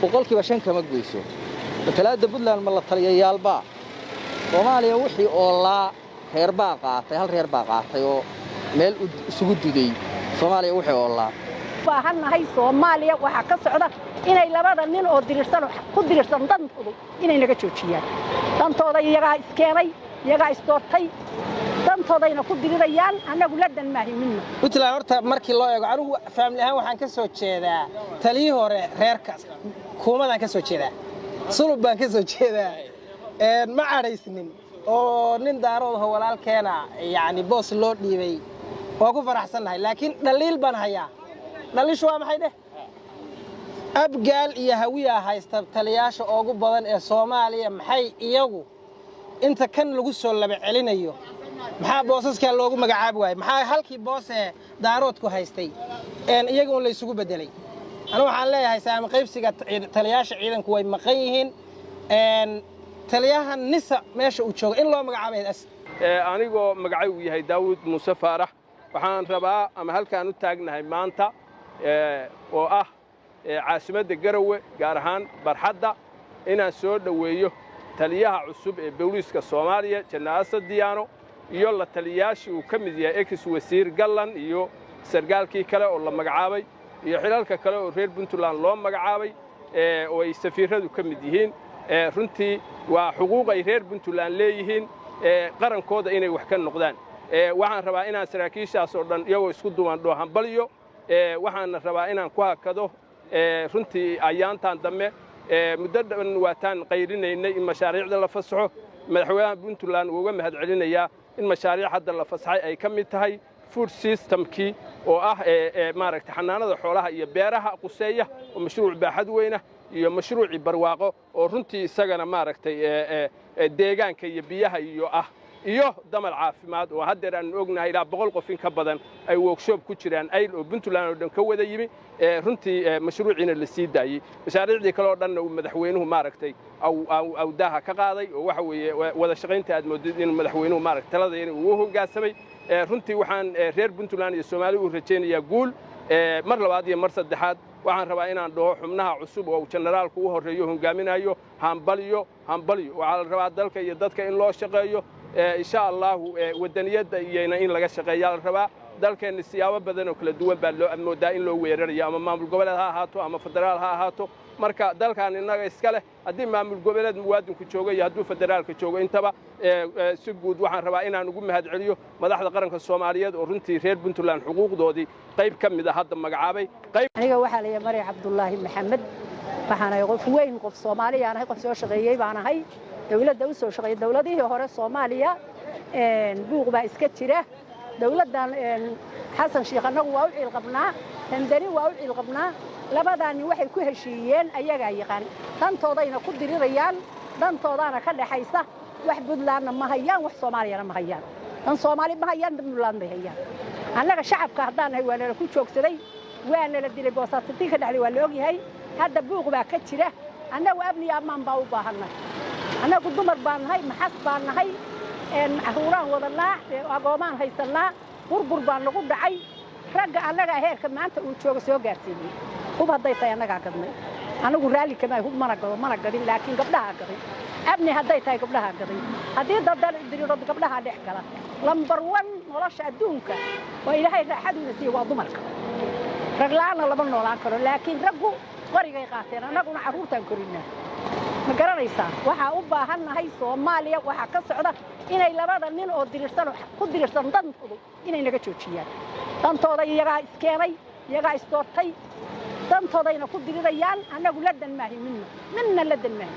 boqolkiiba 5 kama goyso matalaada Puntland ma la taliyayaalba Soomaaliya wixii oo la reer baa qaatay hal reer baa qaatay oo meel isugu diday Soomaaliya wixii oo la baahannahay Soomaaliya waxa ka socda inay labada nin oo dirirsan ku dirirsan dantooda inay naga joojiyaan dantooda iyaga iskeenay iyaga istoortay dantoodayna ku dirirayaan anagu la dan maahiminna Puntland horta markii loo eego anigu family ahaan waxaan ka soo jeedaa taliyii hore reerkaas kuumadan ka soo jeedaa sulub baan ka soo jeedaa ma caraysnin oo nin daarooda walaalkeena yaani boos loo dhiibay waa ku faraxsanahay laakiin dhaliil baan hayaa dhaliishu waa maxay dheh abgaal iyo hawiya haysta taliyaasha ugu badan ee Soomaaliya maxay iyagu inta kan lagu soo laba celinayo maxaa boosaska loogu magacaabo waay maxaa halkii boos ee daaroodku haystay iyagu la isugu bedelay ana waxaan leeyahay saam qaybsiga taliyaasha ciidanku way maqan yihiin taliyaha nisa meesha uu joogo in loo magacaabay anigoo magacay uu yahay Daawud Muuse Faarax waxaan rabaa ama halkaan u taagnahay maanta oo ah caasimadda Garowe gaar ahaan barxadda inaan soo dhaweeyo taliyaha cusub ee booliiska Soomaaliya Janaaal Diyaano iyo la taliyaashii uu ka mid yahay ex wasiir Gallan iyo sargaalkii kale oo la magacaabay iyo xilalka kale oo reer Puntland loo magacaabay oo ay safiiradu ka mid yihiin runtii waa xuquuq ay reer Puntland leeyihiin qarankooda inay wax ka noqdaan waxaan rabaa inaan saraakiishaas oo dhan iyagoo isku duwan dhoohan baliyo waxaan rabaa inaan ku hakado runtii ayaantan dambe muddo dhan waataan qayrinaynay in mashaariicda la fasaxo madaxweynaha Puntland uu uga mahad celinayaa in mashaariic hadda la fasaxay ay ka mid tahay food systemkii oo ah maaragtay xanaanada xoolaha iyo beeraha quseeya oo mashruuc baaxad weyn ah iyo mashruuci barwaaqo oo runtii isagana maaragtay deegaanka iyo biyaha iyo damal caafimaad oo hadda aan ognahay ilaa 100 qof in ka badan ay workshop ku jiraan ayl oo Puntland oo dhan ka wada yimi runtii mashruucina la sii daayay mashaariicdii kale oo dhan uu madaxweynuhu maaragtay aw daaha ka qaaday oo waxa weeye wada shaqaynta aad moodid in madaxweynuhu maaragtay talada inuu hoggaansamay runtii waxaan reer Puntland iyo Soomaaliya u rajaynayaa guul mar labaad iyo mar saddexaad waxaan rabaa inaan dhaho xubnaha cusub oo generaalku u horeeyo hogaaminayo hambaliyo waxa la rabaa dalka iyo dadka in loo shaqeeyo insha Allah wadaniyada iyana in laga shaqeeyo la rabaa dalkeena siyaabo badan oo kala duwan baa loo amoodaa in loo weerarayo ama maamul goboleed ha ahaato ama federaal ha ahaato marka dalkan inaga iska leh haddii maamul goboleed muwaadinku joogo iyo hadduu federaalka joogo intaba si guud waxaan rabaa inaan ugu mahad celiyo madaxda qaranka Soomaaliyeed oo runtii reer Puntland xuquuqdoodii qayb ka mid ah hadda magacaabay aniga waxa la yimaaday Cabdullaahi Maxamed waxaan ahay qof weyn qof Soomaali aan ahay qof soo shaqeeyay baan ahay dawladda u soo shaqeeyay dawladihii hore Soomaaliya buuq baa iska jira dawladdan Xasan Sheekh anagu waa u ciil qabnaa Tandani waa u ciil qabnaa labadaani waxay ku heshiiyeen ayaga yaqaan dantoodayna ku dirirayaan dantoodana ka dhaxaysa wax Puntland ma hayaan wax Soomaaliya ma hayaan dan Soomaali ma hayaan Puntland ma hayaan annaga shacabka hadaan hay waana ku joogsaday waana la dilay boosaastii ka dhaxlay waa la og yahay hadda buuq baa ka jira annagu abniya amaan baa u baahanay annagu dumar baan nahay maxas baan nahay caruuraan wadanaa agoomaan haysanaa burbur baan nagu dhacay ragga annaga heerka maanta uu joogo soo gaarsiiyay hub hadday tahay annaga gadnay anagu raali kama hub mana gadin laakiin gabdhaha gaday abni hadday tahay gabdhaha gaday haddii dadal diriiro gabdhaha dhex gala lambar 1 nolosha adduunka oo ilaahay raaxadiisa siiyo waa dumarka raglaana laba noolaan karo laakiin raggu qorigay qaateen annaguna caruurtaan korinaa ma garanaysaa waxaa u baahannahay Soomaaliya waxa ka socda inay labada nin oo dirirsan ku dirirsan dantooda inay naga joojiyaan dantooda iyaga iskeenay iyaga istoortay dantoodayna ku dirirayaan anagu la dan maahiminna minna la dan maahin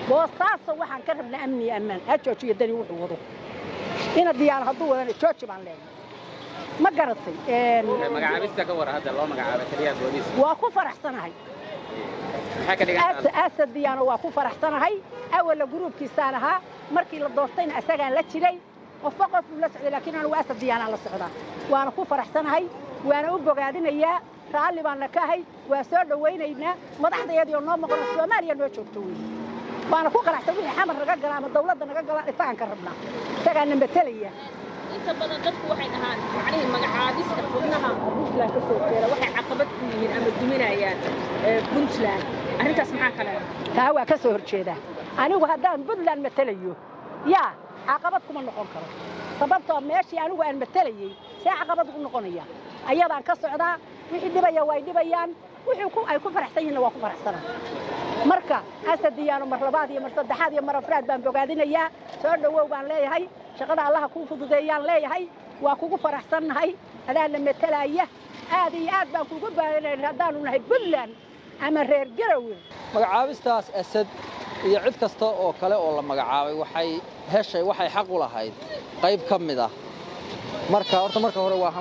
boosaaso waxaan ka rabnaa amni amaan ha joojiyo dani wuxuu wado ina diyaan hadduu wadana jooji baan leeyahay ma garatay magacaabista ka war hadda loo magacaabay taliyaha booliiska waa ku faraxsanahay أسد ديانا وأكو فرحتنا هاي أول جروبكيسان ها مركي للدورتين أسجان لا تشري وفقط ولا سعد لكن أنا وأسد ديانا على الصعدة وأنا أكو فرحتنا هاي وأنا أبغى قاعدين إياه رالي بان كهي وأسود وين إبنا ما تحت يدي النوم مقرص وما لي إنه شفتوي وأنا أكو قرحت وين حمر رجال قرام الدولة ده رجال إفان كربنا سجان نبتليه inta badan dadku waxay dhahaan macnaheedu magacaabista xubnaha Puntland ka soo jeeda waxay caqabad ku yihiin ama duminayaan Puntland arrintaas maxaa kale taa waa ka soo horjeeda anigu haddaan Puntland matalayo yaa caqabad kuma noqon karo sababtoo meeshii anigu aan matalayay si caqabad ku noqonaya ayadaan ka socdaa wixii dhibaya way dhibayaan wixii ay ku faraxsan yihiin waa ku faraxsanaa marka asadiyaano mar labaad iyo mar saddexaad iyo mar afraad baan bogaadinayaa soo dhawow baan leeyahay shaqada Allah ku fududeeyaan leeyahay waa kugu faraxsannahay adaa la matalaya aad iyo aad baan kugu baahanay haddaanu nahay Puntland ama reer Garowe magacaabistaas asad iyo cid kasta oo kale oo la magacaabay waxay xaq u lahayd qayb ka mid ah marka hore waa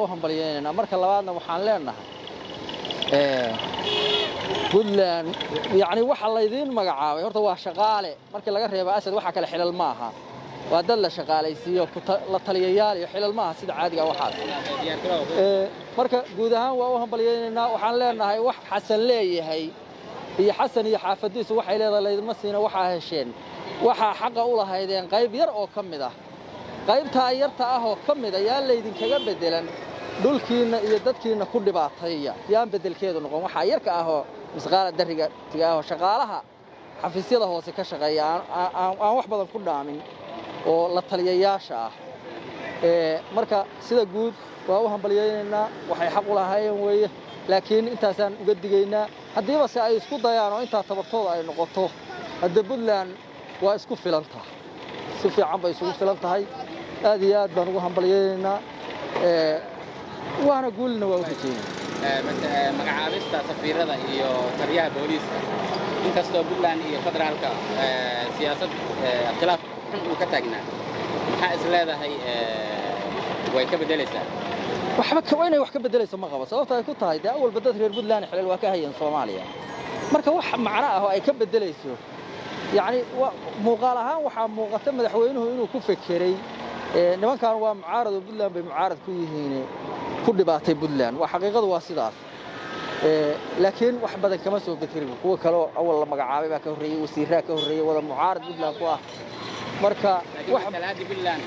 u hambalyeynaa marka labaadna waxaan leenahay Puntland yani waxa la idin magacaabay horta waa shaqaale markii laga reebo asad waxa kale xilal ma aha waa dad la shaqaalaysiiyo la taliyayaal iyo xilal ma aha sida caadiga waxaas marka guud ahaan waa u hambalyeynaa waxaan leenahay wax xasan leeyahay iyo xasan iyo xaafadiisu waxay leedahay laydma siina waxa hesheen waxa xaq u lahaydeen qayb yar oo kamid ah qaybta yarta ah oo kamid ah yaa laydin kaga bedelan dhulkiina iyo dadkiina ku dhibaateeya yaan bedelkeedu noqon waxa yarka ah oo misqaala dariga tigaho shaqaalaha xafiisyada hoose ka shaqeeya aan wax badan ku dhaamin oo la taliyayaasha ah marka sida guud waa u hambalyeynaa waxay xaq u lahaayeen weeye laakiin intaasaan uga digaynaa haddiiba se ay isku dayaan oo intaa tabartooda ay noqoto hadda Puntland waa isku filan tahay si fiican bay isugu filan tahay aad iyo aad baan ugu hambalyeynaa waana guulna waa u rajeynaa magacaabista safiirada iyo taliyaha booliiska inkastoo Puntland iyo federaalka siyaasad khilaaf xun uu ka taagnaa maxaa is leedahay way ka bedelaysaa waxba inay wax ka bedelayso ma qabo sababta ay ku tahay awal badad reer Puntland xilal waa ka hayeen Soomaaliya marka wax macna ah oo ay ka bedelayso yani muuqaal ahaan waxa muuqata madaxweynuhu inuu ku fekeray nimankan waa mucaarad oo Puntland bay mucaarad ku yihiin ku dhibaatay Puntland waa xaqiiqadu waa sidaas laakiin wax badan kama soo bedelin kuwa kale oo awal la magacaabay baa ka horeeyay wasiirada ka horeeyay wada mucaarad Puntland ku ah marka wax talaadi Puntland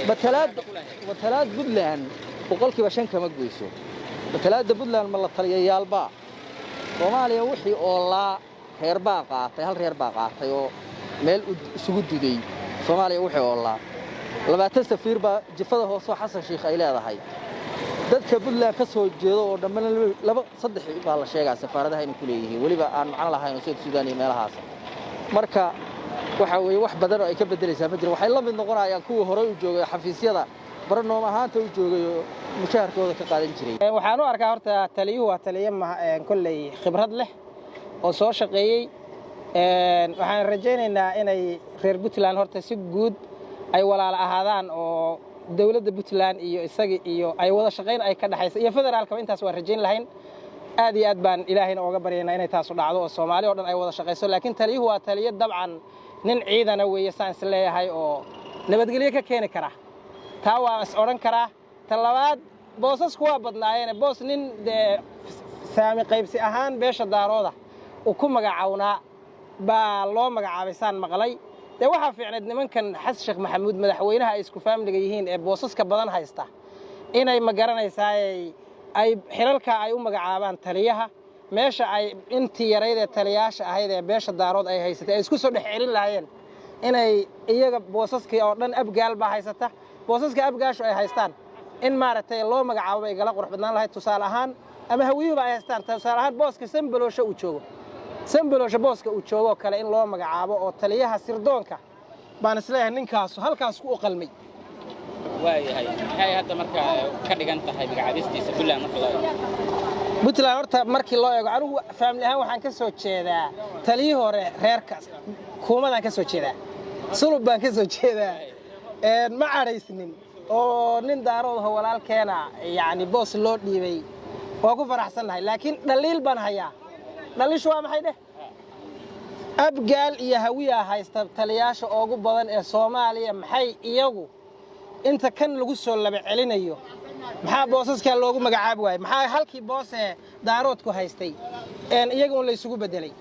matalaad Puntland boqolkiiba 5 kama goyso matalaada Puntland ma la taliyayaalba Soomaaliya wixii oo la reer baa qaatay hal reer baa qaatay oo meel isugu diday Soomaaliya wixii oo la 20 safiir baa jifada hoose Xasan Sheekh ay leedahay dadka Puntland ka soo jeedo oo dhammaan 3 baa la sheegay safaaradaha inay ku leeyihiin waliba aan macna lahayn oo Suudaan iyo meelahaas marka waxa weeye wax badan oo ay ka bedelaysaa ma jiro waxay la mid noqonayaan kuwa hore u joogay xafiisyada barnaamij ahaanta u joogay mushaharkooda ka qaadan jiray waxaan u arkaa horta taliyuhu waa taliye kulley khibrad leh oo soo shaqeeyay waxaan rajaynaynaa inay reer Puntland horta si guud ay walaal ahaadaan oo dawladda Puntland iyo isaga iyo ay wada shaqeyn ay ka dhaxayso iyo federaalka intaas waa rajayn lahayn aad iyo aad baan ilaahayna uga baryaynaa inay taas u dhacdo oo Soomaaliya oo dhan ay wada shaqeyso laakiin taliyuhu waa taliye dabcan nin ciidana weeye saan is leeyahay oo nabadgelyo ka keeni kara taa waa is oran kara talabaad boosasku waa badnaayeen boos nin saami qaybsi ahaan beesha daarooda uu ku magacawnaa baa loo magacaabay saan maqlay waxa fiicneed nimankan Xasan Sheekh Maxamuud madaxweynaha ay isku faamiliga yihiin ee boosaska badan haysta inay ma garanaysaa ay xilalka ay u magacaabaan taliyaha meesha ay intii yareyd ee taliyaasha ahayd ee beesha daarood ay haysatay ay isku soo dhex celin lahaayeen inay iyaga boosaskii oo dhan abgaal baa haysata boosaska abgaashu ay haystaan in maaragtay loo magacaabo ay gala qurux badnaan lahayd tusaale ahaan ama hawiyuhu ay haystaan tusaale ahaan booska Sambaloosha uu joogo Sambaloosha booska uu joogo kale in loo magacaabo oo taliyaha sirdoonka baan isleeyahay ninkaas halkaas ku qalmay waayahay maxay hadda marka ka dhigan tahay magacaabistiisa Puntland marka loo eego Puntland horta markii loo eego anigu family ahaan waxaan ka soo jeedaa taliyii hore reerka kuumadan ka soo jeedaa sulub baan ka soo jeedaa ma caraysnin oo nin daarooda walaalkeena yani boos loo dhiibay waa ku faraxsanahay laakiin dhaliil baan hayaa dhaliishu waa maxay dheh abgaal iyo hawiya haysta taliyaasha ugu badan ee Soomaaliya maxay iyagu inta kan lagu soo laba celinayo maxaa boosaska loogu magacaabi waayay maxaa halkii boos ee daaroodku haystay iyagu la isugu bedelay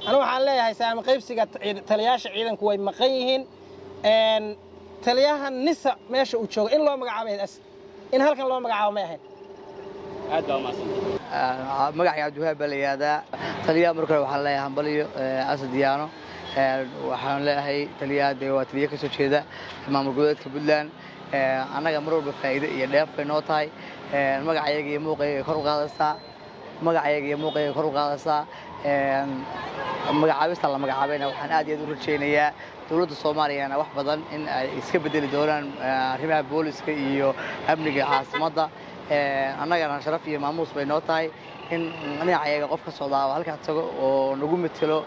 anu waxaan leeyahay saami qaybsiga taliyaasha ciidanku way maqan yihiin taliyaha nisa meesha uu joogo in loo magacaabo in halkan loo magacaabo ma ahayn aad baa umahadsantahay magacayga cabdiwahaab baa la yihahdaa taliyaha marka hore waxaan leeyahay hambaliyo asad diyaano waxaan leeyahay taliyaha dee waa taliya ka soo jeeda maamul goboleedka puntland annaga mar walba faa'iido iyo dheef bay noo tahay magacayaga iyo muuqayga kor u qaadaysaa magacayaga iyo muuqayga kor u qaadaysaa magacaabista la magacaabayna waxaan aad iyo aad u rajaynayaa dowladda Soomaaliyana wax badan in ay iska bedeli doonaan arrimaha booliska iyo amniga caasimadda annagana sharaf iyo maamuus bay noo tahay in dhinacayaga qof ka soo daawo halka tago oo nagu metelo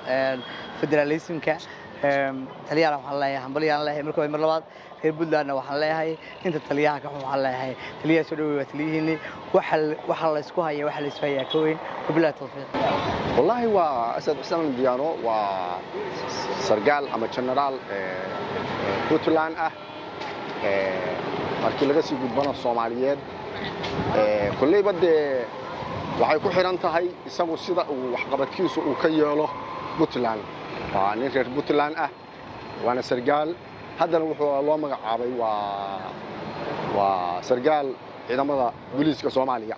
federalismka taliyana waxaan leeyahay hambaliyaan leeyahay markii mar labaad reer Puntland waxaan leeyahay inta taliyaha ka waxaan leeyahay taliyaha soo dhaweey taliyihiin waxa la isku hayaa waxa la isku hayaa ka weyn billahi tawfiiq wallahi waa asad xuseen diyaano waa sargaal ama generaal Puntland ah markii laga sii gudbana Soomaaliyeed kulay bade waxay ku xiran tahay isagu sida uu wax qabadkiisu uu ka yeelo Puntland waa nin reer Puntland ah waana sargaal haddana wuxuu loo magacaabay waa sargaal ciidamada booliiska Soomaaliya